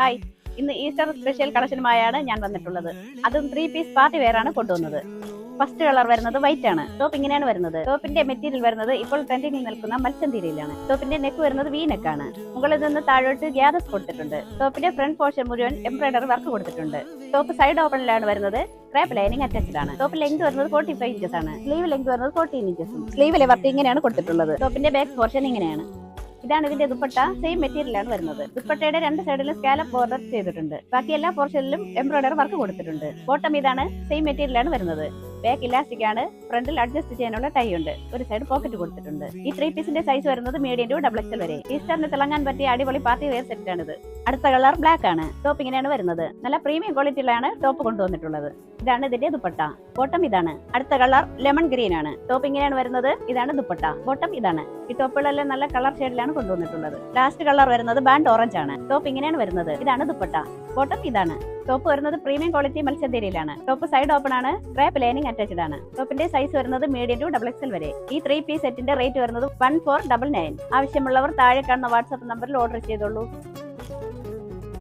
Hi, ഇന്ന് Easter special കളക്ഷനുമായാണ് ഞാൻ വന്നിട്ടുള്ളത്. അതും 3 പീസ് പാർട്ടി വെയർ ആണ് കൊണ്ടുവന്നത്. ഫസ്റ്റ് കളർ വരുന്നത് വൈറ്റ് ആണ്. ടോപ്പ് ഇങ്ങനെയാണ് വരുന്നത്. ടോപ്പിന്റെ മെറ്റീരിയൽ വരുന്നത് ഇപ്പോൾ ട്രെൻഡിങ്ങിൽ നിൽക്കുന്ന മത്സ്യന്തീരയിലാണ്. ടോപ്പിന്റെ നെക്ക് വരുന്നത് വി നെക്ക് ആണ്. മുകളിൽ നിന്ന് താഴോട്ട് ഗ്യാദസ് കൊടുത്തിട്ടുണ്ട്. ടോപ്പിന്റെ ഫ്രണ്ട് പോർഷൻ മുഴുവൻ എംബ്രോയിഡറി വർക്ക് കൊടുത്തിട്ടുണ്ട്. ടോപ്പ് സൈഡ് ഓപ്പണിലാണ് വരുന്നത്. ക്രേപ്പ് ലൈനിങ് അറ്റാച്ച്ഡ് ആണ്. ടോപ്പ് ലെങ്ത് വരുന്നത് 45 ഇഞ്ചസ് ആണ്. സ്ലീവ് ലെങ്ത് വരുന്നത് 14 ഇഞ്ചസും. സ്ലീവിലെ വർക്ക് ഇങ്ങനെയാണ് കൊടുത്തിട്ടുള്ളത്. ടോപ്പിന്റെ ബാക്ക് പോർഷൻ ഇങ്ങനെയാണ്. ഇതാണ് ഇതിന്റെ ദുപ്പട്ട. സെയിം മെറ്റീരിയൽ ആണ് വരുന്നത്. ദുപ്പട്ടയുടെ രണ്ട് സൈഡിലും സ്കാലപ്പ് ബോർഡർ ചെയ്തിട്ടുണ്ട്. ബാക്കി എല്ലാ പോർഷനിലും എംബ്രോയിഡറി വർക്ക് കൊടുത്തിട്ടുണ്ട്. ബോട്ടം ഇതാണ്. സെയിം മെറ്റീരിയൽ ആണ് വരുന്നത്. ബാക്ക് ഇലാസ്റ്റിക് ആണ്. ഫ്രണ്ടിൽ അഡ്ജസ്റ്റ് ചെയ്യാനുള്ള ടൈ ഉണ്ട്. ഒരു സൈഡ് പോക്കറ്റ് കൊടുത്തിട്ടുണ്ട്. ഈ 3 പീസിന്റെ സൈസ് വരുന്നത് മീഡിയം ടു ഡബിൾ എക്സൽ വരെ. ഈസ്റ്ററിന് തിളങ്ങാൻ പറ്റിയ അടിപൊളി പാർട്ടി വെയർ സെറ്റ് ആണിത്. അടുത്ത കളർ ബ്ലാക്ക് ആണ്. ടോപ്പ് ഇങ്ങനെയാണ് വരുന്നത്. നല്ല പ്രീമിയം ക്വാളിറ്റിയിലാണ് ടോപ്പ് കൊണ്ടുവന്നിട്ടുള്ളത്. ഇതാണ് ഇതിന്റെ ദുപ്പട്ട. ബോട്ടം ഇതാണ്. അടുത്ത കളർ ലെമൺ ഗ്രീൻ ആണ്. ടോപ്പ് ഇങ്ങനെയാണ് വരുന്നത്. ഇതാണ് ദുപ്പട്ട. ബോട്ടം ഇതാണ്. ഈ ടോപ്പുകളെല്ലാം നല്ല കളർ ഷെയ്ഡിലാണ് കൊണ്ടുവന്നിട്ടുള്ളത്. ലാസ്റ്റ് കളർ വരുന്നത് ബാൻഡ് ഓറഞ്ച് ആണ്. ടോപ്പ് ഇങ്ങനെയാണ് വരുന്നത്. ഇതാണ് ദുപ്പട്ട. ബോട്ടം ഇതാണ്. ടോപ്പ് വരുന്നത് പ്രീമിയം ക്വാളിറ്റി മത്സ്യന്തീരയിലാണ്. ടോപ്പ് സൈഡ് ഓപ്പൺ ആണ്. ക്രേപ്പ് ലൈനിങ് അറ്റാച്ച്ഡ് ആണ്. ടോപ്പിന്റെ സൈസ് വരുന്നത് മീഡിയം ടു ഡബിൾ എക്സൽ വരെ. ഈ 3 പീസ് സെറ്റിന്റെ റേറ്റ് വരുന്നത് 1499. ആവശ്യമുള്ളവർ താഴെ കാണുന്ന വാട്സ്ആപ്പ് നമ്പറിൽ ഓർഡർ ചെയ്തോളൂ.